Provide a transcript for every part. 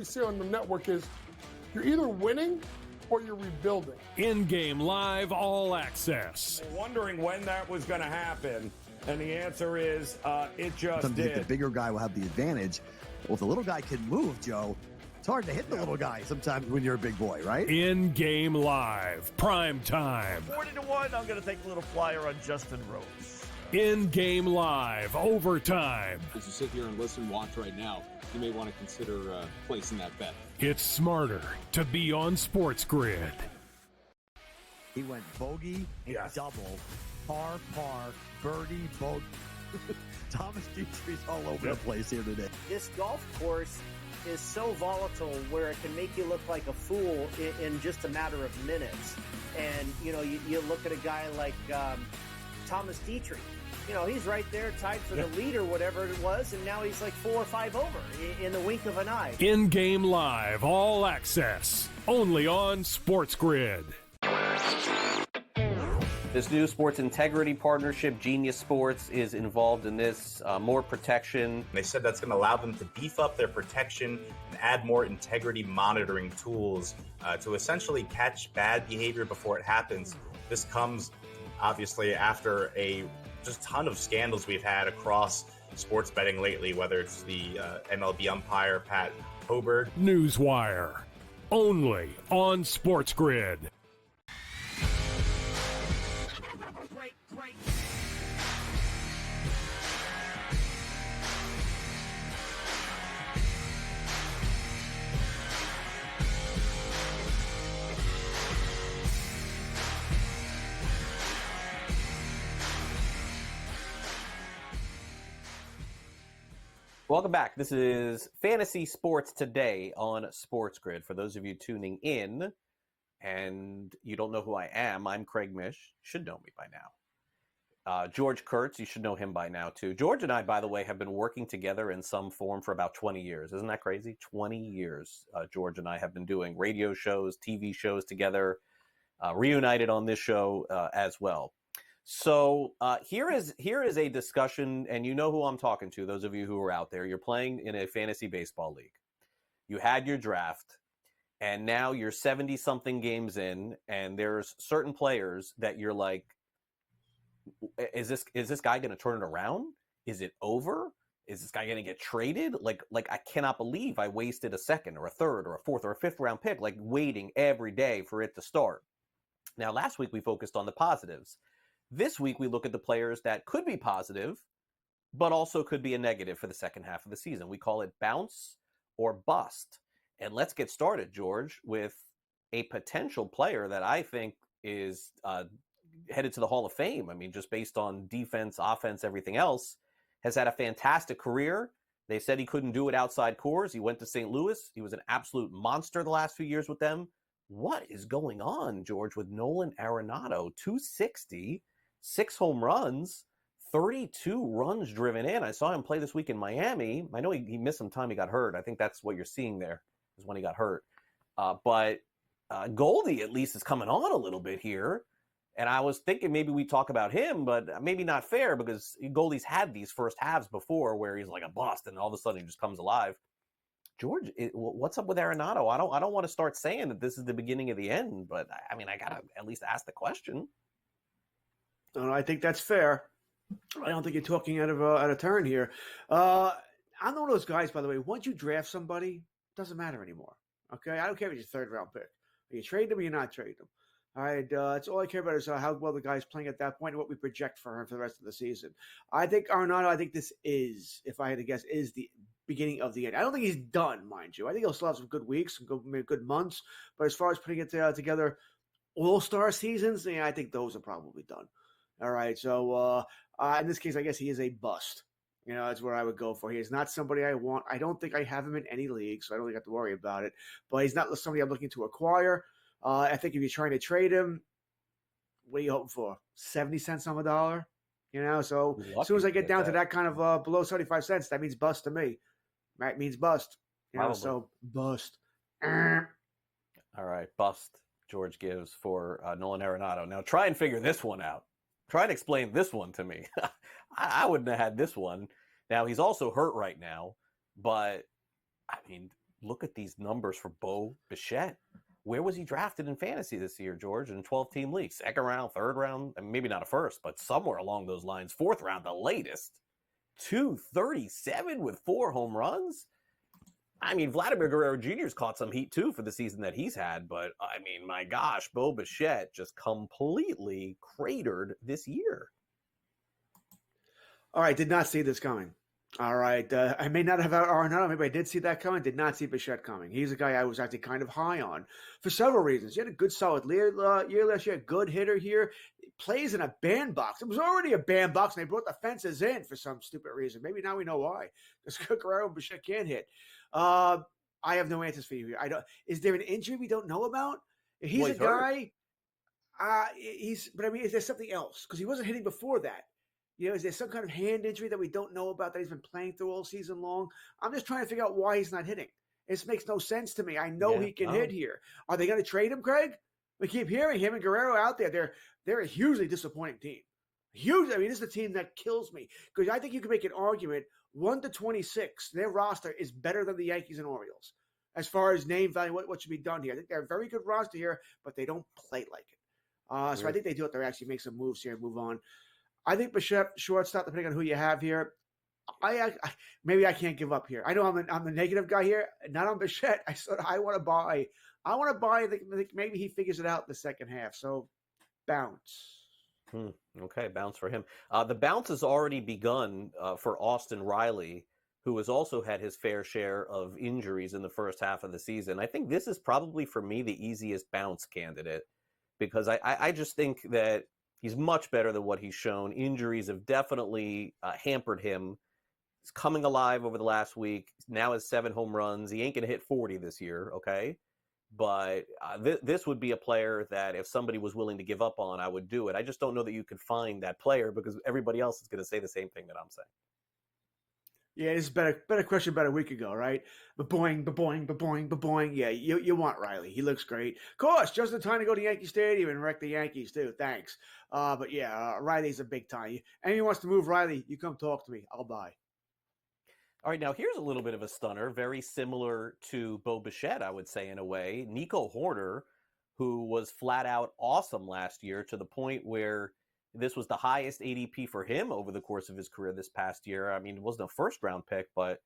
you see on the network is you're either winning or you're rebuilding. In-game live, all access. Wondering when that was going to happen, and the answer is it just Sometimes did. the bigger guy will have the advantage. Well, if the little guy can move, Joe, it's hard to hit the little guy sometimes when you're a big boy, right? In-game live, prime time. 40-1, I'm going to take a little flyer on Justin Rose. In-game live, overtime. As you sit here and listen, watch right now, you may want to consider placing that bet. It's smarter to be on SportsGrid. He went bogey and double, par, birdie, bogey. Thomas Dietrich's all over the place here today. This golf course is so volatile where it can make you look like a fool in just a matter of minutes. And, you know, you look at a guy like Thomas Dietrich. You know, he's right there tied for the lead or whatever it was, and now he's like 4 or 5 over in the wink of an eye. In-game live, all access, only on SportsGrid. This new sports integrity partnership, Genius Sports, is involved in this. More protection. They said that's going to allow them to beef up their protection and add more integrity monitoring tools to essentially catch bad behavior before it happens. This comes, obviously, after a just ton of scandals we've had across sports betting lately, whether it's the MLB umpire, Pat Hoberg. Newswire, only on SportsGrid. Welcome back. This is Fantasy Sports Today on SportsGrid. For those of you tuning in and you don't know who I am, I'm Craig Mish. You should know me by now. George Kurtz, you should know him by now too. George and I, by the way, have been working together in some form for about 20 years. Isn't that crazy? 20 years George and I have been doing radio shows, TV shows together, reunited on this show as well. So here is a discussion, and you know who I'm talking to, those of you who are out there. You're playing in a fantasy baseball league. You had your draft, and now you're 70-something games in, and there's certain players that you're like, is this guy going to turn it around? Is it over? Is this guy going to get traded? Like I cannot believe I wasted a second or a third or a fourth or a fifth round pick, like waiting every day for it to start. Now, last week we focused on the positives. This week, we look at the players that could be positive, but also could be a negative for the second half of the season. We call it bounce or bust. And let's get started, George, with a potential player that I think is headed to the Hall of Fame. I mean, just based on defense, offense, everything else, has had a fantastic career. They said he couldn't do it outside Coors. He went to St. Louis. He was an absolute monster the last few years with them. What is going on, George, with Nolan Arenado? 260. 6 home runs, 32 runs driven in. I saw him play this week in Miami. I know he missed some time. He got hurt. I think that's what you're seeing there is when he got hurt. But Goldie at least is coming on a little bit here. And I was thinking maybe we talk about him, but maybe not fair because Goldie's had these first halves before where he's like a bust and all of a sudden he just comes alive. George, what's up with Arenado? I don't want to start saying that this is the beginning of the end, but I mean, I got to at least ask the question. I think that's fair. I don't think you're talking out of turn here. I'm one of those guys, by the way. Once you draft somebody, it doesn't matter anymore. Okay, I don't care if it's your 3rd round pick. Are you trading them or you're not trading them? All right, that's all I care about is how well the guy's playing at that point and what we project for him for the rest of the season. I think Arenado. This is, if I had to guess, is the beginning of the end. I don't think he's done, mind you. I think he'll still have some good weeks, some good months. But as far as putting it together, all-star seasons, yeah, I think those are probably done. All right, so in this case, I guess he is a bust. You know, that's where I would go for. He is not somebody I want. I don't think I have him in any league, so I don't think I have to worry about it. But he's not somebody I'm looking to acquire. I think if you're trying to trade him, what are you hoping for? 70 cents on the dollar? You know, so as soon as I get down to that kind of below 75 cents, that means bust to me. That means bust. You know, so bust. All right, bust George gives for Nolan Arenado. Now try and figure this one out. Try and explain this one to me. I wouldn't have had this one. Now, he's also hurt right now, but, I mean, look at these numbers for Bo Bichette. Where was he drafted in fantasy this year, George? In 12-team league, second round, third round, maybe not a first, but somewhere along those lines. Fourth round, the latest. 237 with 4 home runs. I mean, Vladimir Guerrero Jr.'s caught some heat too for the season that he's had, but I mean, my gosh, Bo Bichette just completely cratered this year. All right, did not see this coming. All right, I may not have, or not, maybe I did see that coming. Did not see Bichette coming. He's a guy I was actually kind of high on for several reasons. He had a good, solid year last year. Good hitter here. He plays in a bandbox. It was already a bandbox, and they brought the fences in for some stupid reason. Maybe now we know why. Because Guerrero and Bichette can't hit. I have no answers for you here. I don't. Is there an injury we don't know about? He's a guy. But I mean, is there something else? Because he wasn't hitting before that. You know, is there some kind of hand injury that we don't know about that he's been playing through all season long? I'm just trying to figure out why he's not hitting. This makes no sense to me. I know he can hit here. Are they going to trade him, Craig? We keep hearing him and Guerrero out there. They're a hugely disappointing team. Huge. I mean, this is a team that kills me because I think you can make an argument 1-26. Their roster is better than the Yankees and Orioles as far as name value. What should be done here? I think they're a very good roster here, but they don't play like it. So I think they do have to actually make some moves here and move on. I think Bichette, shortstop, depending on who you have here. Maybe I can't give up here. I know I'm the negative guy here, not on Bichette. I want to buy. I think maybe he figures it out in the second half. So bounce. Okay, bounce for him. The bounce has already begun for Austin Riley, who has also had his fair share of injuries in the first half of the season. I think this is probably, for me, the easiest bounce candidate because I just think that he's much better than what he's shown. Injuries have definitely hampered him. He's coming alive over the last week. Now has 7 home runs. He ain't going to hit 40 this year, okay? But this would be a player that if somebody was willing to give up on, I would do it. I just don't know that you could find that player because everybody else is going to say the same thing that I'm saying. Yeah, this is better question about a week ago, right? Ba-boing, ba-boing, ba-boing, ba-boing. Yeah, you want Riley. He looks great. Of course, just in time to go to Yankee Stadium and wreck the Yankees, too. Thanks. But yeah, Riley's a big time. Anyone wants to move Riley, you come talk to me. I'll buy. All right, now here's a little bit of a stunner, very similar to Bo Bichette, I would say, in a way. Nico Horner, who was flat out awesome last year to the point where this was the highest ADP for him over the course of his career this past year. I mean, it wasn't a first-round pick, but,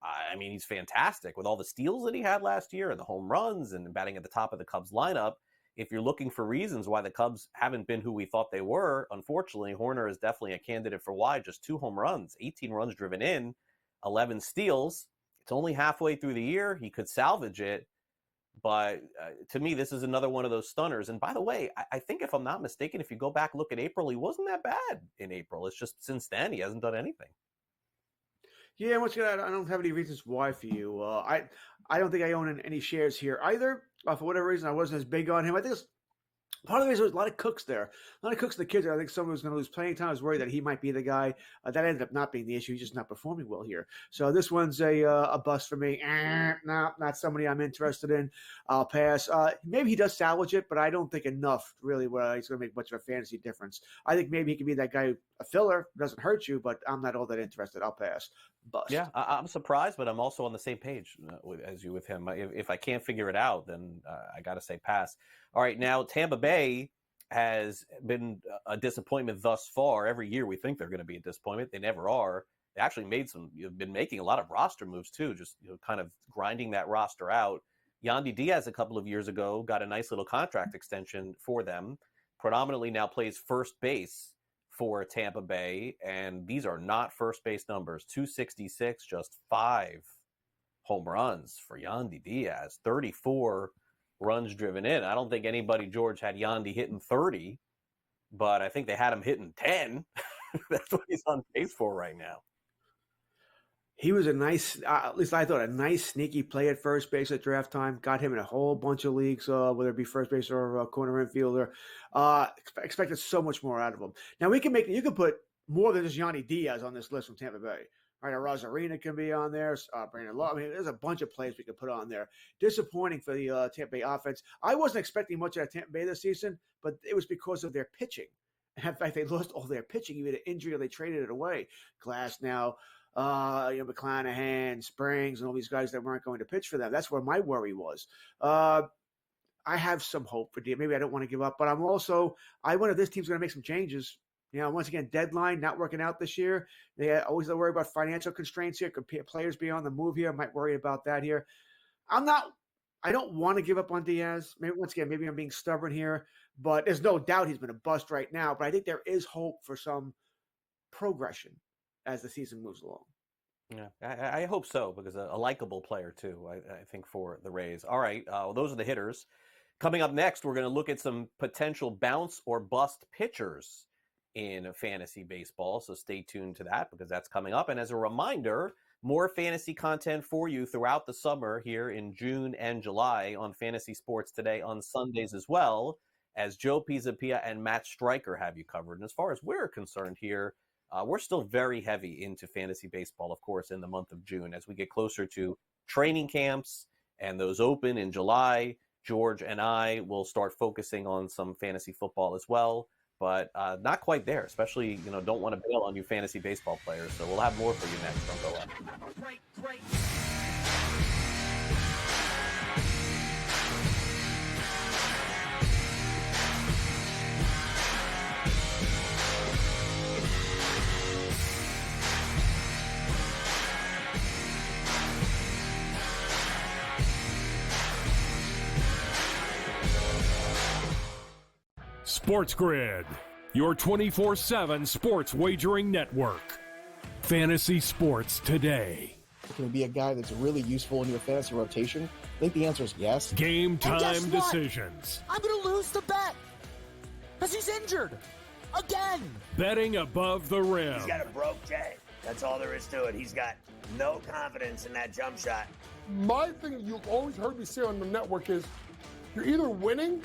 I mean, he's fantastic. With all the steals that he had last year and the home runs and batting at the top of the Cubs lineup, if you're looking for reasons why the Cubs haven't been who we thought they were, unfortunately, Horner is definitely a candidate for why. Just 2 home runs, 18 runs driven in, 11 steals. It's only halfway through the year. He could salvage it. But to me, this is another one of those stunners. And by the way, I think if I'm not mistaken, if you go back, look at April, he wasn't that bad in April. It's just since then, he hasn't done anything. Yeah, I don't have any reasons why for you. I don't think I own any shares here either. For whatever reason, I wasn't as big on him. I think it's part of the reason there was a lot of cooks there. A lot of cooks in the kids. I think someone was going to lose playing time. I was worried that he might be the guy. That ended up not being the issue. He's just not performing well here. So this one's a bust for me. No, not somebody I'm interested in. I'll pass. Maybe he does salvage it, but I don't think enough really where he's going to make much of a fantasy difference. I think maybe he can be that guy, a filler, doesn't hurt you, but I'm not all that interested. I'll pass. Bust. Yeah, I'm surprised, but I'm also on the same page as you with him. If I can't figure it out, then I got to say pass. All right, now Tampa Bay has been a disappointment thus far. Every year we think they're going to be a disappointment. They never are. They actually been making a lot of roster moves too, just kind of grinding that roster out. Yandy Diaz a couple of years ago got a nice little contract extension for them. Predominantly now plays first base for Tampa Bay, and these are not first base numbers. 266, just 5 home runs for Yandy Diaz, 34 runs driven in. I don't think anybody, George, had Yandy hitting 30, but I think they had him hitting 10. That's what he's on pace for right now. He was a nice, at least I thought, a nice sneaky play at first base at draft time. Got him in a whole bunch of leagues, whether it be first base or corner infielder. Expected so much more out of him. Now you can put more than just Yandy Diaz on this list from Tampa Bay. All right, Rosarina can be on there. Brandon Law. I mean, there's a bunch of plays we could put on there. Disappointing for the Tampa Bay offense. I wasn't expecting much out of Tampa Bay this season, but it was because of their pitching. In fact, they lost all their pitching. Either an injury or they traded it away. Glass now. McClanahan, Springs, and all these guys that weren't going to pitch for them. That's where my worry was. I have some hope for Diaz. Maybe I don't want to give up, but I wonder if this team's going to make some changes. Once again, deadline not working out this year. They always worry about financial constraints here. Could players be on the move here? I might worry about that here. I don't want to give up on Diaz. Maybe I'm being stubborn here, but there's no doubt he's been a bust right now. But I think there is hope for some progression as the season moves along. Yeah, I hope so, because a likable player too, I think, for the Rays. All right, those are the hitters. Coming up next, we're going to look at some potential bounce or bust pitchers in fantasy baseball. So stay tuned to that, because that's coming up. And as a reminder, more fantasy content for you throughout the summer here in June and July on Fantasy Sports Today on Sundays, as well as Joe Pisapia and Matt Stryker have you covered. And as far as we're concerned here, we're still very heavy into fantasy baseball, of course, in the month of June. As we get closer to training camps and those open in July, George and I will start focusing on some fantasy football as well, but not quite there, especially, don't want to bail on you fantasy baseball players. So we'll have more for you next. Don't go up. Great. SportsGrid, your 24/7 sports wagering network. Fantasy Sports Today. Can he be a guy that's really useful in your fantasy rotation? I think the answer is yes. Game time decisions. I'm going to lose the bet because he's injured again. Betting above the rim. He's got a broke J. That's all there is to it. He's got no confidence in that jump shot. My thing you've always heard me say on the network is you're either winning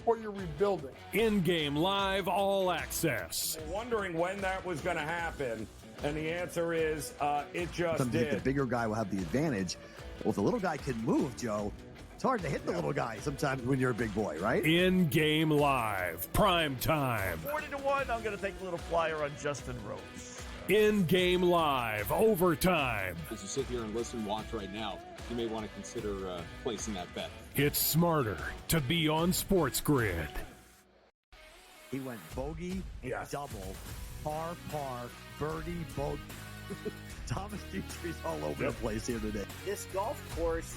or you're rebuilding. In-game live all access. Wondering when that was going to happen, and the answer is it just Sometimes did. the bigger guy will have the advantage. Well, if the little guy can move, Joe, it's hard to hit the little guy sometimes when you're a big boy, right? In-game live, prime time. 40-1, I'm going to take a little flyer on Justin Rose. In-game live, overtime. As you sit here and listen, watch right now, you may want to consider placing that bet. It's smarter to be on SportsGrid. He went bogey, double, par, birdie, bogey. Thomas Dietrich's all over the place here today. This golf course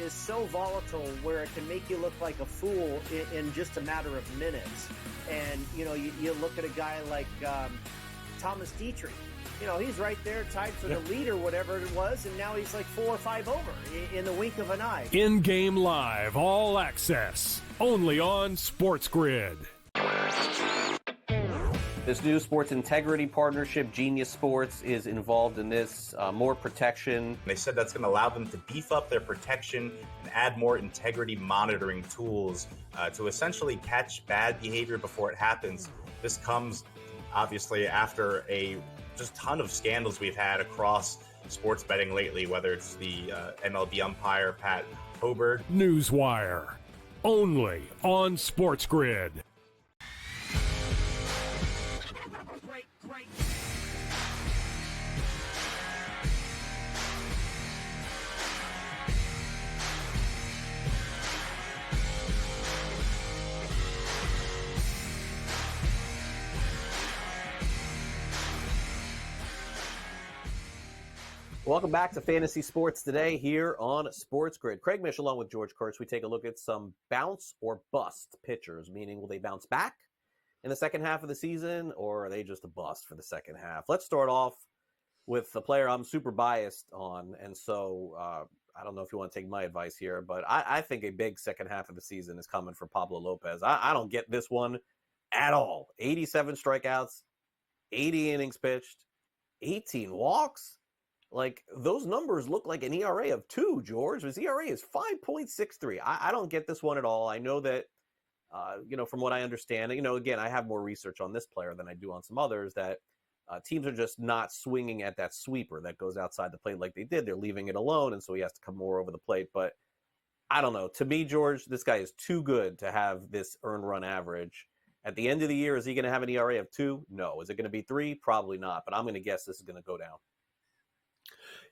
is so volatile where it can make you look like a fool in just a matter of minutes. And, you look at a guy like Thomas Dietrich. He's right there tied for the lead or whatever it was, and now he's like 4 or 5 over in the wink of an eye. In-game live, all access, only on SportsGrid. This new sports integrity partnership, Genius Sports, is involved in this. More protection. They said that's going to allow them to beef up their protection and add more integrity monitoring tools to essentially catch bad behavior before it happens. This comes, obviously, after a just ton of scandals we've had across sports betting lately, whether it's the MLB umpire, Pat Hobert. Newswire, only on SportsGrid. Welcome back to Fantasy Sports Today here on SportsGrid. Craig Mish along with George Kurtz. We take a look at some bounce or bust pitchers, meaning will they bounce back in the second half of the season, or are they just a bust for the second half? Let's start off with a player I'm super biased on, and so I don't know if you want to take my advice here, but I think a big second half of the season is coming for Pablo Lopez. I don't get this one at all. 87 strikeouts, 80 innings pitched, 18 walks. Like, those numbers look like an ERA of 2, George. His ERA is 5.63. I don't get this one at all. I know that, from what I understand, again, I have more research on this player than I do on some others, that teams are just not swinging at that sweeper that goes outside the plate like they did. They're leaving it alone, and so he has to come more over the plate. But I don't know. To me, George, this guy is too good to have this earned run average. At the end of the year, is he going to have an ERA of 2? No. Is it going to be 3? Probably not. But I'm going to guess this is going to go down.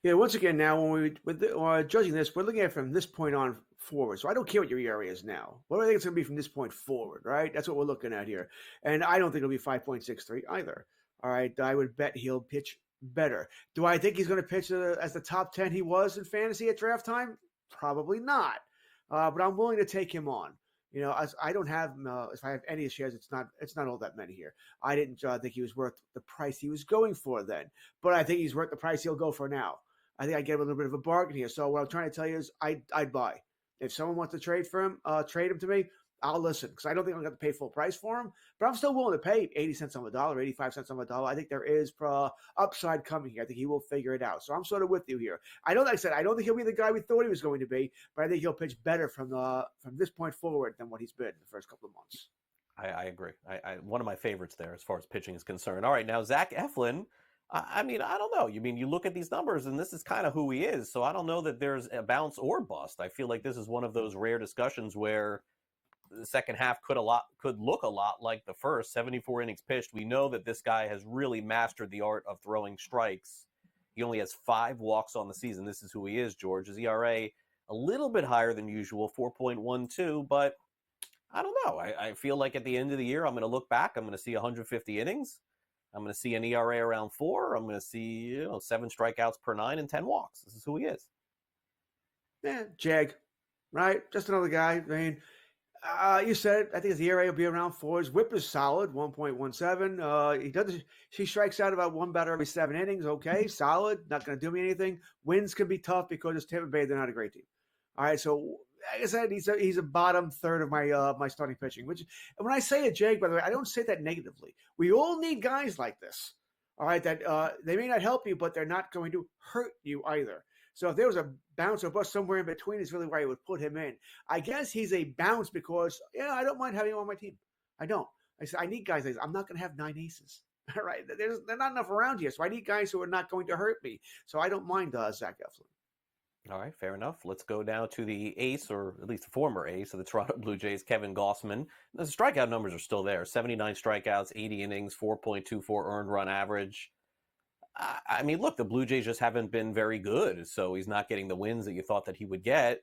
Yeah, once again, now when we're judging this, we're looking at it from this point on forward. So I don't care what your ERA is now. What do I think it's going to be from this point forward, right? That's what we're looking at here. And I don't think it'll be 5.63 either. All right, I would bet he'll pitch better. Do I think he's going to pitch as the top 10 he was in fantasy at draft time? Probably not. But I'm willing to take him on. You know, as I don't have, if I have any shares, it's not all that many here. I didn't think he was worth the price he was going for then, but I think he's worth the price he'll go for now. I think I get a little bit of a bargain here. So what I'm trying to tell you is I'd buy. If someone wants to trade him to me, I'll listen because I don't think I'm going to pay full price for him, but I'm still willing to pay 80 cents on the dollar, 85 cents on the dollar. I think there is upside coming here. I think he will figure it out. So I'm sort of with you here. I don't think he'll be the guy we thought he was going to be, but I think he'll pitch better from this point forward than what he's been in the first couple of months. I agree. I one of my favorites there as far as pitching is concerned. All right, now Zach Eflin. I mean, I don't know. You look at these numbers, and this is kind of who he is. So I don't know that there's a bounce or bust. I feel like this is one of those rare discussions where the second half could look a lot like the first. 74 innings pitched. We know that this guy has really mastered the art of throwing strikes. He only has 5 walks on the season. This is who he is, George. His ERA a little bit higher than usual, 4.12, but I don't know. I feel like at the end of the year, I'm going to look back. I'm going to see 150 innings. I'm going to see an ERA around 4. I'm going to see 7 strikeouts per 9 and 10 walks. This is who he is. Yeah, Jag, right? Just another guy. I mean, you said it. I think his ERA will be around 4. His WHIP is solid, 1.17. He strikes out about 1 batter every 7 innings. Okay, solid. Not going to do me anything. Wins can be tough because it's Tampa Bay. They're not a great team. All right, so like I said, he's a bottom third of my starting pitching. Which, and when I say a Jag, by the way, I don't say that negatively. We all need guys like this. All right, that they may not help you, but they're not going to hurt you either. So if there was a bounce or bust somewhere in between, is really where I would put him in. I guess he's a bounce because I don't mind having him on my team. I don't. I said I need guys like this. I'm not going to have 9 aces. All right, there's not enough around here, so I need guys who are not going to hurt me. So I don't mind Zach Eflin. All right, fair enough. Let's go down to the ace, or at least the former ace of the Toronto Blue Jays, Kevin Gossman. The strikeout numbers are still there. 79 strikeouts, 80 innings, 4.24 earned run average. I mean, look, the Blue Jays just haven't been very good, so he's not getting the wins that you thought that he would get.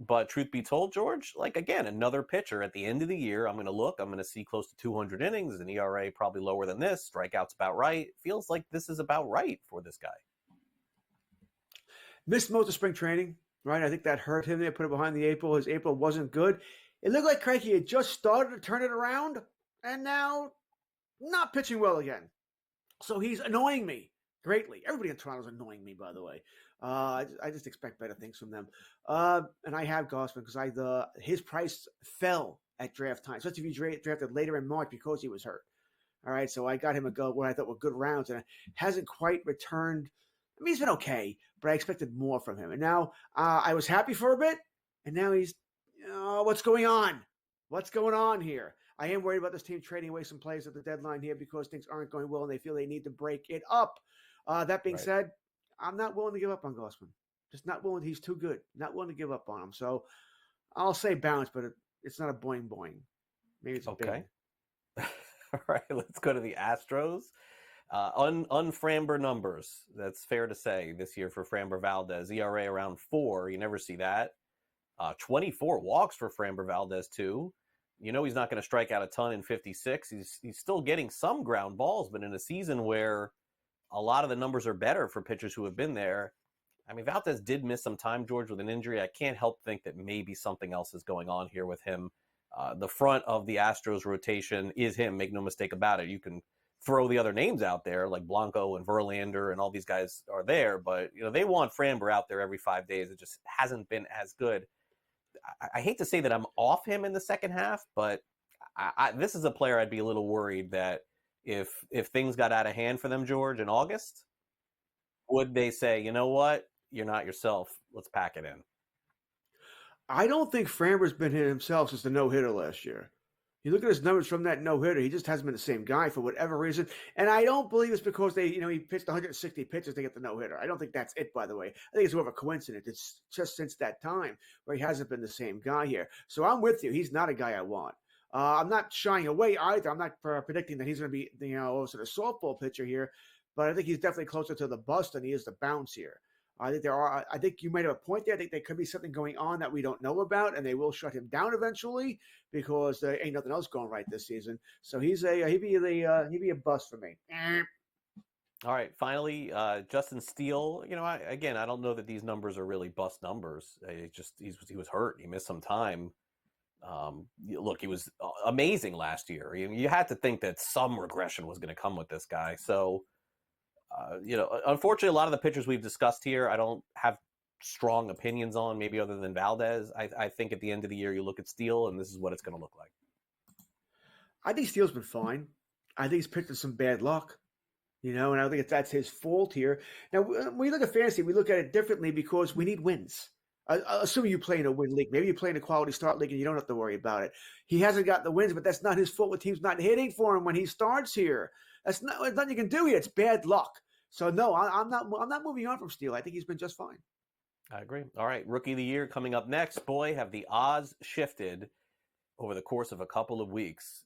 But truth be told, George, like, again, another pitcher at the end of the year, I'm going to see close to 200 innings, an ERA probably lower than this, strikeouts about right. Feels like this is about right for this guy. Missed most of spring training, right? I think that hurt him. They put it behind the April. His April wasn't good. It looked like Craig had just started to turn it around, and now not pitching well again. So he's annoying me greatly. Everybody in Toronto is annoying me, by the way. I just expect better things from them. And I have Gossman because his price fell at draft time, especially if you drafted later in March because he was hurt. All right, so I got him what I thought were good rounds, and it hasn't quite returned. I mean, he's been okay, but I expected more from him. And now I was happy for a bit, and now he's, what's going on? What's going on here? I am worried about this team trading away some players at the deadline here because things aren't going well, and they feel they need to break it up. That being said, I'm not willing to give up on Gossman. Just not willing. He's too good. Not willing to give up on him. So I'll say bounce, but it's not a boing boing. Maybe it's a okay. All right, let's go to the Astros. Unframber numbers. That's fair to say this year for Framber Valdez. ERA around 4. You never see that. 24 walks for Framber Valdez too. He's not going to strike out a ton in 56. He's still getting some ground balls, but in a season where a lot of the numbers are better for pitchers who have been there. I mean, Valdez did miss some time, George, with an injury. I can't help think that maybe something else is going on here with him. The front of the Astros rotation is him. Make no mistake about it. You can throw the other names out there like Blanco and Verlander and all these guys are there, but they want Framber out there every 5 days. It just hasn't been as good. I hate to say that I'm off him in the second half, but this is a player I'd be a little worried that if things got out of hand for them, George, in August, would they say, you know what, you're not yourself, let's pack it in? I don't think Framber's been hit himself since the no-hitter last year. You look at his numbers from that no-hitter, he just hasn't been the same guy for whatever reason. And I don't believe it's because he pitched 160 pitches to get the no-hitter. I don't think that's it, by the way. I think it's more of a coincidence. It's just since that time where he hasn't been the same guy here. So I'm with you. He's not a guy I want. I'm not shying away either. I'm not predicting that he's going to be, sort of softball pitcher here, but I think he's definitely closer to the bust than he is the bounce here. I think you might have a point there. I think there could be something going on that we don't know about, and they will shut him down eventually because there ain't nothing else going right this season. So he'd be a bust for me. All right, finally, Justin Steele. I don't know that these numbers are really bust numbers. He was hurt. He missed some time. Look, he was amazing last year. You had to think that some regression was going to come with this guy. So, unfortunately, a lot of the pitchers we've discussed here, I don't have strong opinions on, maybe other than Valdez. I think at the end of the year, you look at Steele, and this is what it's going to look like. I think Steele's been fine. I think he's picked up some bad luck. And I don't think that's his fault here. Now, when we look at fantasy, we look at it differently because we need wins. Assuming you play in a win league. Maybe you play in a quality start league and you don't have to worry about it. He hasn't got the wins, but that's not his fault. The team's not hitting for him when he starts here. There's nothing you can do here. It's bad luck. So, no, I'm not moving on from Steele. I think he's been just fine. I agree. All right, Rookie of the Year coming up next. Boy, have the odds shifted over the course of a couple of weeks.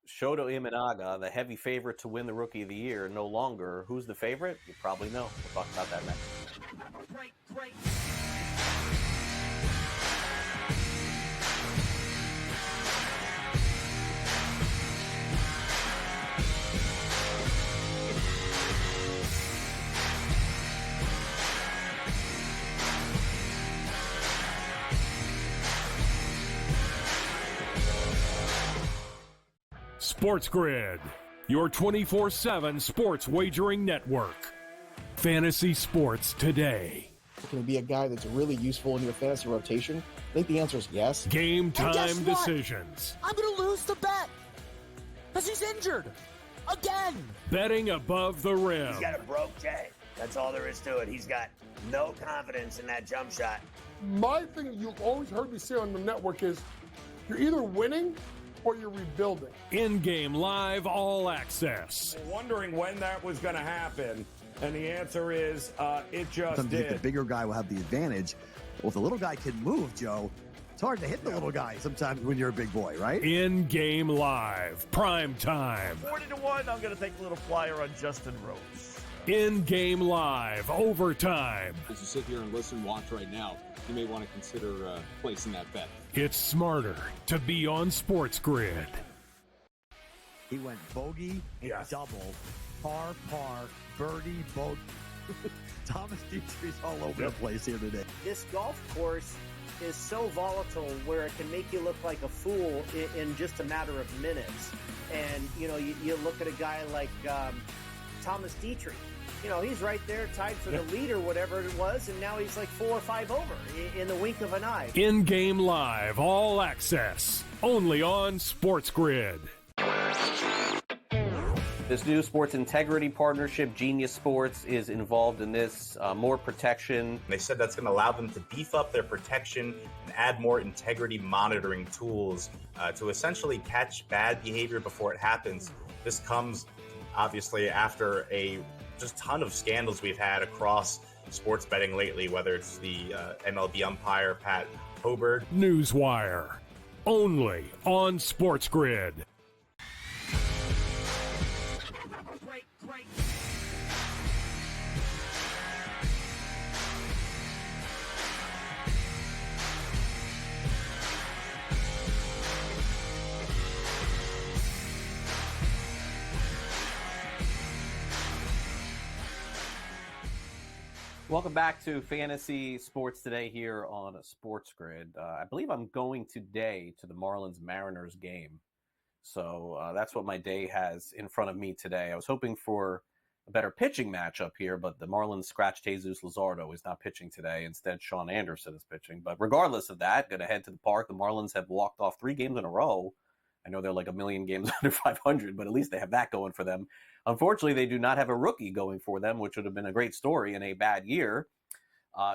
Shota Imanaga, the heavy favorite to win the Rookie of the Year, no longer. Who's the favorite? You probably know. We'll talk about that next. Great. SportsGrid, your 24/7 sports wagering network. Fantasy sports today. Can he be a guy that's really useful in your fantasy rotation? I think the answer is yes. Game time decisions. I'm going to lose the bet because he's injured again. Betting above the rim. He's got a broke J. That's all there is to it. He's got no confidence in that jump shot. My thing you've always heard me say on the network is you're either winning or you're rebuilding. In-game live all access. Wondering when that was going to happen, and the answer is it just Sometimes did. the bigger guy will have the advantage. Well, if the little guy can move, Joe, it's hard to hit the little guy sometimes when you're a big boy, right? In-game live, prime time. 40-1, I'm going to take a little flyer on Justin Rose. In-game live, overtime. As you sit here and listen, watch right now, you may want to consider placing that bet. It's smarter to be on SportsGrid. He went bogey, double, par, birdie, bogey. Thomas Dietrich's all over the place here today. This golf course is so volatile where it can make you look like a fool in just a matter of minutes. And, you look at a guy like Thomas Dietrich. He's right there tied for the lead or whatever it was, and now he's like 4 or 5 over in the wink of an eye. In-game live, all access, only on SportsGrid. This new sports integrity partnership, Genius Sports, is involved in this. More protection. They said that's going to allow them to beef up their protection and add more integrity monitoring tools to essentially catch bad behavior before it happens. This comes, obviously, after a just ton of scandals we've had across sports betting lately, whether it's the MLB umpire, Pat Hoberg. Newswire, only on SportsGrid. Welcome back to Fantasy Sports Today here on SportsGrid. I believe I'm going today to the Marlins-Mariners game. So that's what my day has in front of me today. I was hoping for a better pitching matchup here, but the Marlins scratched Jesus Luzardo. He's not pitching today. Instead, Sean Anderson is pitching. But regardless of that, going to head to the park. The Marlins have walked off 3 games in a row. I know they're like a million games under 500, but at least they have that going for them. Unfortunately, they do not have a rookie going for them, which would have been a great story in a bad year.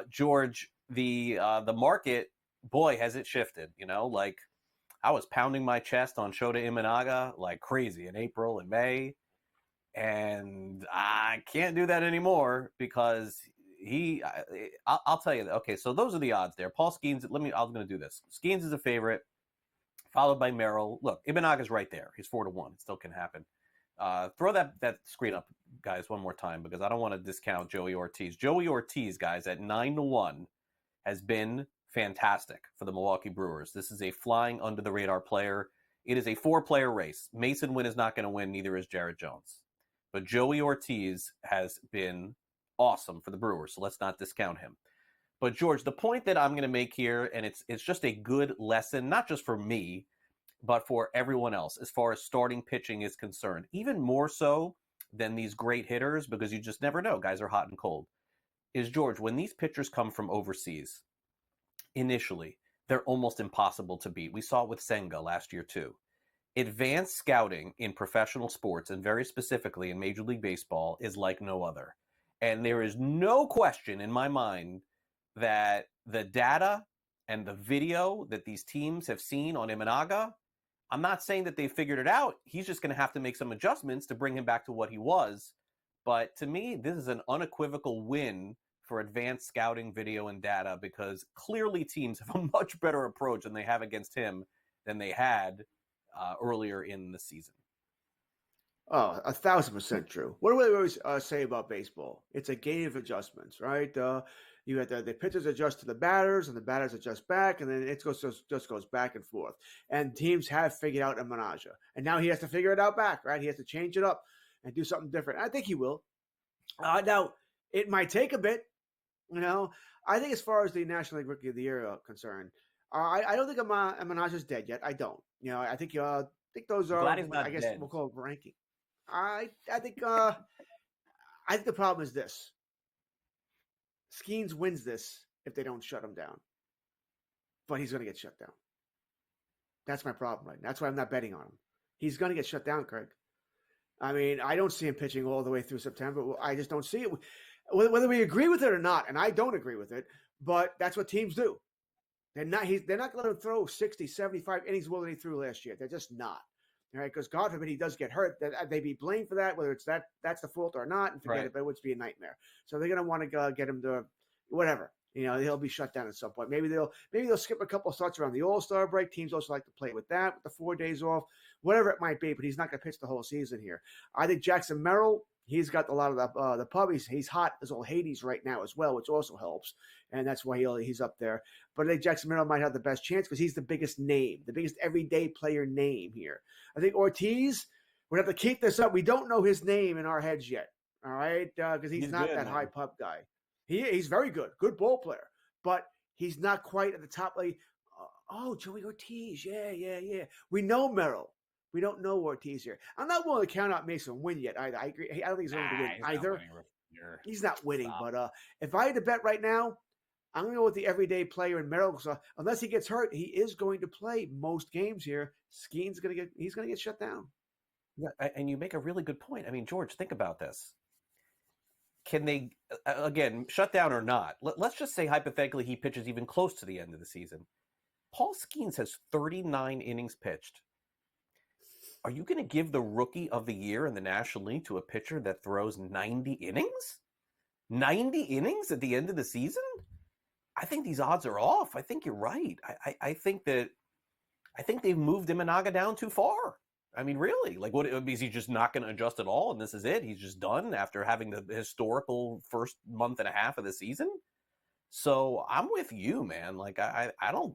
George, the market, boy, has it shifted. Like I was pounding my chest on Shota Imanaga like crazy in April and May, and I can't do that anymore because I'll tell you. Okay, so those are the odds there. Paul Skenes, I was going to do this. Skenes is a favorite, followed by Merrill. Look, Imanaga's right there. He's 4-1. It still can happen. Throw that screen up, guys, one more time, because I don't want to discount Joey Ortiz. Joey Ortiz, guys, at 9-1 has been fantastic for the Milwaukee Brewers. This is a flying under the radar player. It is a 4-player race. Mason Wynn is not going to win, neither is Jared Jones. But Joey Ortiz has been awesome for the Brewers, so let's not discount him. But George, the point that I'm going to make here, and it's just a good lesson, not just for me, but for everyone else as far as starting pitching is concerned, even more so than these great hitters, because you just never know. Guys are hot and cold. Is, George, when these pitchers come from overseas, initially, they're almost impossible to beat. We saw it with Senga last year too. Advanced scouting in professional sports, and very specifically in Major League Baseball, is like no other. And there is no question in my mind that the data and the video that these teams have seen on Imanaga, I'm not saying that they figured it out. He's just going to have to make some adjustments to bring him back to what he was. But to me, this is an unequivocal win for advanced scouting, video, and data, because clearly teams have a much better approach than they have against him than they had earlier in the season. Oh, 1,000% true. What do we always say about baseball? It's a game of adjustments, right? You have the pitchers adjust to the batters, and the batters adjust back, and then it just goes back and forth. And teams have figured out Imanaga, and now he has to figure it out back, right? He has to change it up and do something different. I think he will. Now, it might take a bit. I think as far as the National League Rookie of the Year concerned, I don't think Imanaga's dead yet. I don't. I think those are. Glad he's not dead. We'll call it ranking. I think the problem is this: Skenes wins this if they don't shut him down, but he's going to get shut down. That's my problem right now. That's why I'm not betting on him. He's going to get shut down, Craig. I mean, I don't see him pitching all the way through September. I just don't see it. Whether we agree with it or not, and I don't agree with it, but that's what teams do. They're not going to let him throw 60, 75 innings more than he threw last year. They're just not. All right, because God forbid he does get hurt, that they be blamed for that, whether it's that's the fault or not, and forget it, but it would be a nightmare. So they're going to want to get him to whatever. He'll be shut down at some point. Maybe they'll skip a couple of starts around the All-Star break. Teams also like to play with that, with the 4 days off, whatever it might be. But he's not going to pitch the whole season here. I think Jackson Merrill, he's got a lot of the pub. He's hot as old Hades right now as well, which also helps, and that's why he's up there. But I think Jackson Merrill might have the best chance because he's the biggest name, the biggest everyday player name here. I think Ortiz would have to keep this up. We don't know his name in our heads yet, all right, because he's not good, that high pub guy. He's very good ball player, but he's not quite at the top. Like, Joey Ortiz, yeah. We know Merrill. We don't know Ortiz here. I'm not willing to count out Mason Wynn yet either. I agree. I don't think he's going to win either. He's not winning. Stop. But if I had to bet right now, I'm going to go with the everyday player in Merrill. So unless he gets hurt, he is going to play most games here. Skenes he's going to get shut down. Yeah, and you make a really good point. I mean, George, think about this. Can they, again, shut down or not? Let's just say hypothetically he pitches even close to the end of the season. Paul Skenes has 39 innings pitched. Are you going to give the Rookie of the Year in the National League to a pitcher that throws 90 innings? 90 innings at the end of the season? I think these odds are off. I think you're right. I think they've moved Imanaga down too far. I mean, really, like, what is he just not going to adjust at all? And this is it. He's just done after having the historical first month and a half of the season. So I'm with you, man. Like, I don't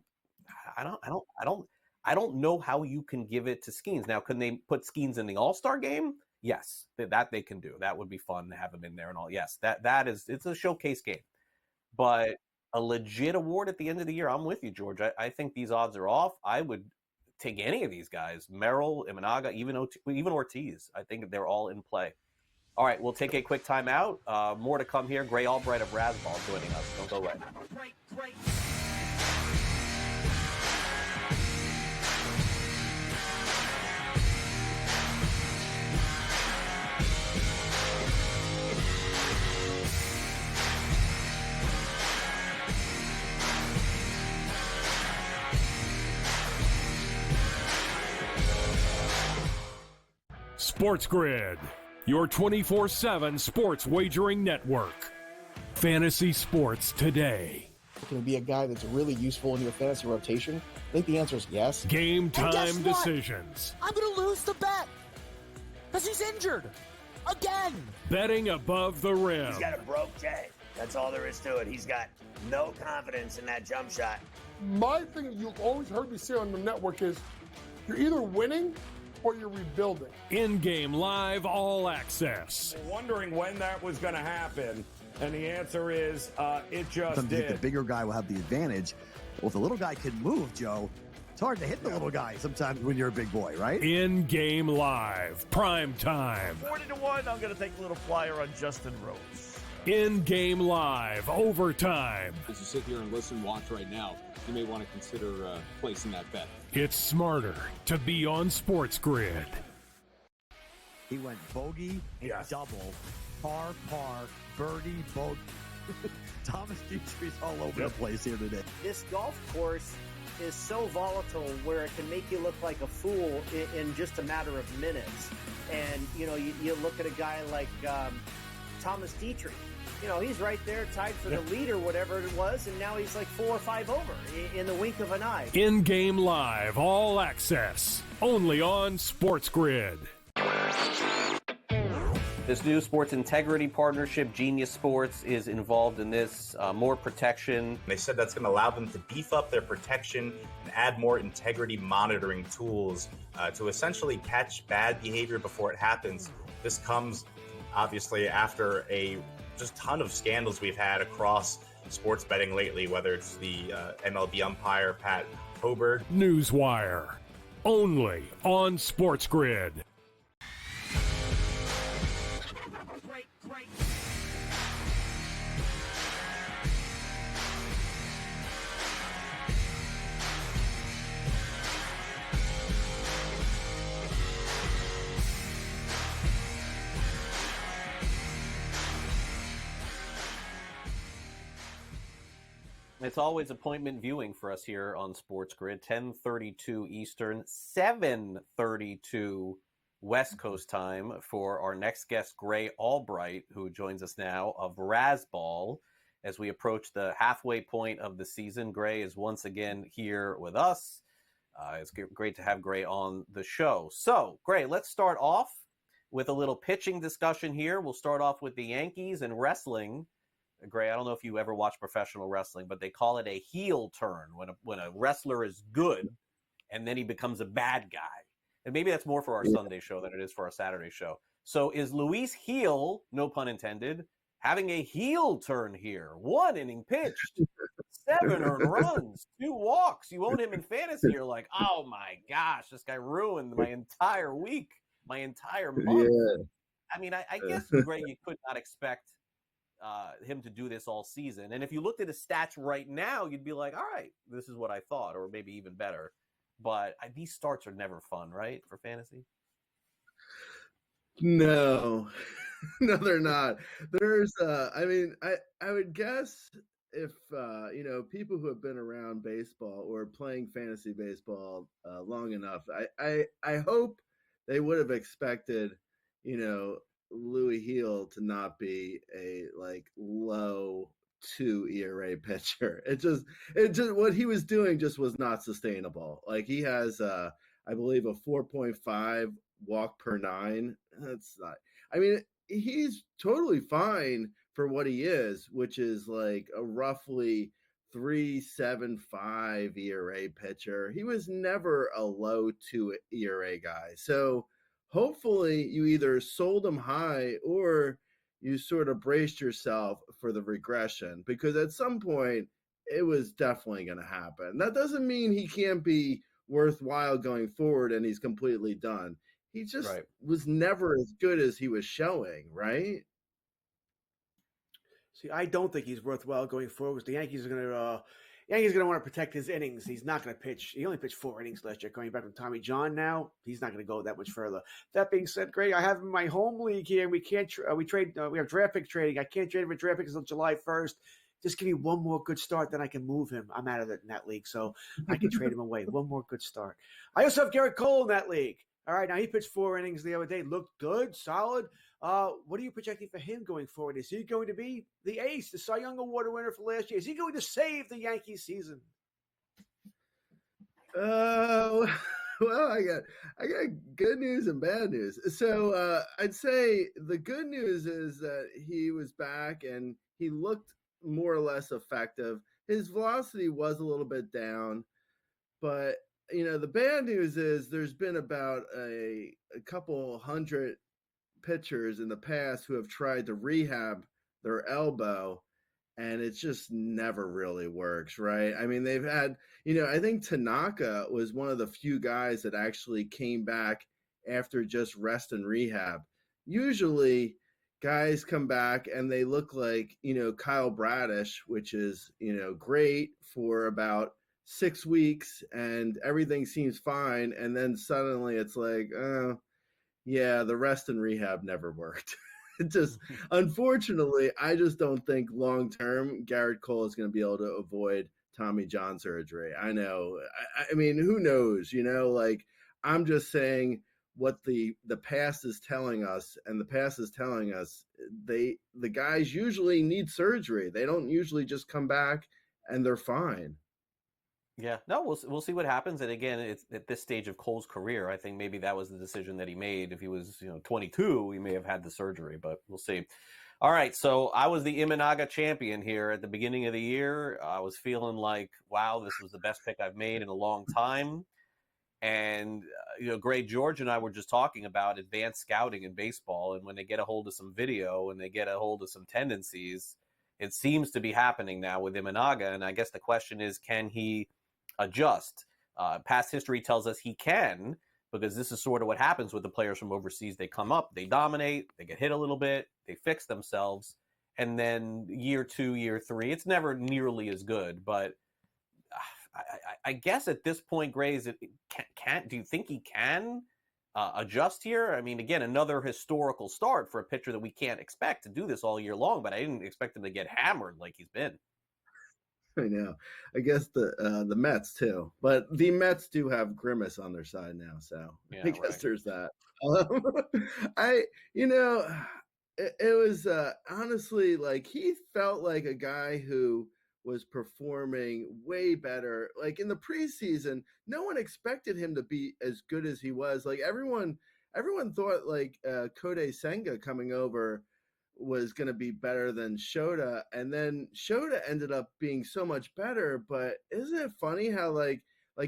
know how you can give it to Skenes. Now, can they put Skenes in the All-Star game? Yes, that they can do. That would be fun to have him in there and all. Yes, it's a showcase game. But a legit award at the end of the year, I'm with you, George. I think these odds are off. I would take any of these guys, Merrill, Imanaga, even Ortiz. I think they're all in play. All right, we'll take a quick timeout. More to come here. Gray Albright of Razzball joining us. Don't go away. SportsGrid, your 24/7 sports wagering network. Fantasy sports today. Can he be a guy that's really useful in your fantasy rotation? I think the answer is yes. Game time decisions. I'm going to lose the bet. Because he's injured. Again. Betting above the rim. He's got a broke J. That's all there is to it. He's got no confidence in that jump shot. My thing you've always heard me say on the network is you're either winning or you're rebuilding. In-game live all access. Wondering when that was going to happen, and the answer is it just Sometimes did. the bigger guy will have the advantage. Well, if the little guy can move, Joe, it's hard to hit the little guy sometimes when you're a big boy, right? In-game live, prime time. 40-1, I'm going to take a little flyer on Justin Rose. In-game live, overtime. As you sit here and listen, watch right now, you may want to consider placing that bet. It's smarter to be on SportsGrid. He went bogey, double, par, birdie, bogey. Thomas Dietrich's all over the place here today. This golf course is so volatile where it can make you look like a fool in just a matter of minutes. And, you know, you look at a guy like Thomas Dietrich. You know, he's right there tied for the lead or whatever it was, and now he's like 4 or 5 over in the wink of an eye. In-game live, all access, only on SportsGrid. This new sports integrity partnership, Genius Sports, is involved in this. More protection. They said that's going to allow them to beef up their protection and add more integrity monitoring tools to essentially catch bad behavior before it happens. This comes, obviously, after a just ton of scandals we've had across sports betting lately, whether it's the MLB umpire, Pat Hoberg. Newswire, only on SportsGrid. It's always appointment viewing for us here on SportsGrid. 10:32 Eastern, 7:32 West Coast time for our next guest, Gray Albright, who joins us now of Razzball. As we approach the halfway point of the season, Gray is once again here with us. It's great to have Gray on the show. So, Gray, let's start off with a little pitching discussion here. We'll start off with the Yankees and wrestling. Gray, I don't know if you ever watch professional wrestling, but they call it a heel turn when a wrestler is good and then he becomes a bad guy. And maybe that's more for our Sunday show than it is for our Saturday show. So is Luis Heel, no pun intended, having a heel turn here? 1 inning pitched, 7 earned runs, 2 walks. You own him in fantasy. You're like, oh my gosh, this guy ruined my entire week, my entire month. Yeah. I mean, I guess, Gray, you could not expect him to do this all season. And if you looked at his stats right now, you'd be like, all right, this is what I thought, or maybe even better. But these starts are never fun, right, for fantasy? No, no, they're not. There's, I mean, I would guess if, people who have been around baseball or playing fantasy baseball long enough, I hope they would have expected, Louis Heel to not be a low 2 ERA pitcher. It just what he was doing just was not sustainable. Like he has I believe a 4.5 walk per 9. That's not, I mean, he's totally fine for what he is, which is like a roughly 3.75 ERA pitcher. He was never a low 2 ERA guy. So hopefully you either sold him high or you sort of braced yourself for the regression, because at some point it was definitely going to happen. That doesn't mean he can't be worthwhile going forward and he's completely done. He just was never as good as he was showing, right? See, I don't think he's worthwhile going forward. The Yankees are going to want to protect his innings. He's not going to pitch. He only pitched 4 innings last year. Going back from Tommy John now, he's not going to go that much further. That being said, Greg, I have him in my home league here. We can't. We have draft pick trading. I can't trade him for draft picks until July 1st. Just give me one more good start, then I can move him. I'm out of it in that league, so I can trade him away. One more good start. I also have Garrett Cole in that league. All right, now he pitched 4 innings the other day. Looked good, solid. What are you projecting for him going forward? Is he going to be the ace, the Cy Young Award winner for last year? Is he going to save the Yankees season? Well, I got good news and bad news. So I'd say the good news is that he was back and he looked more or less effective. His velocity was a little bit down, but the bad news is there's been about a couple hundred pitchers in the past who have tried to rehab their elbow, and it just never really works, right? I mean, they've had, I think Tanaka was one of the few guys that actually came back after just rest and rehab. Usually, guys come back and they look like, Kyle Bradish, which is, great for about 6 weeks and everything seems fine. And then suddenly it's like, oh, yeah, the rest and rehab never worked. It just, unfortunately, I just don't think long term Garrett Cole is going to be able to avoid Tommy John surgery. I know. I mean, who knows? Like I'm just saying what the past is telling us, and the past is telling us the guys usually need surgery. They don't usually just come back and they're fine. Yeah, no, we'll see what happens. And again, it's at this stage of Cole's career, I think maybe that was the decision that he made. If he was 22, he may have had the surgery, but we'll see. All right, so I was the Imanaga champion here at the beginning of the year. I was feeling like, wow, this was the best pick I've made in a long time. And Gray George and I were just talking about advanced scouting in baseball, and when they get a hold of some video and they get a hold of some tendencies, it seems to be happening now with Imanaga. And I guess the question is, can he adjust? Past history tells us he can, because this is sort of what happens with the players from overseas. They come up, they dominate, they get hit a little bit, they fix themselves, and then year 2, year 3, it's never nearly as good. But I guess at this point, Gray, do you think he can adjust here? I mean, again, another historical start for a pitcher that we can't expect to do this all year long, but I didn't expect him to get hammered like he's been. I know. I guess the Mets too, but the Mets do have Grimace on their side now, so yeah, I guess there's that. It was honestly like he felt like a guy who was performing way better. Like in the preseason, no one expected him to be as good as he was. Like everyone thought like Kodai Senga coming over was going to be better than Shota, and then Shota ended up being so much better. But isn't it funny how like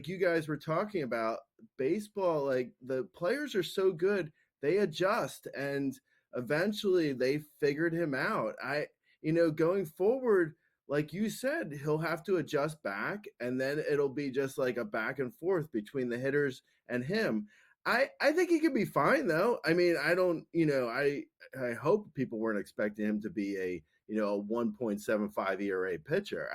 you guys were talking about baseball, like the players are so good, they adjust, and eventually they figured him out. Going forward, like you said, he'll have to adjust back, and then it'll be just like a back and forth between the hitters and him. I think he could be fine though. I mean, I don't, I hope people weren't expecting him to be a 1.75 ERA pitcher.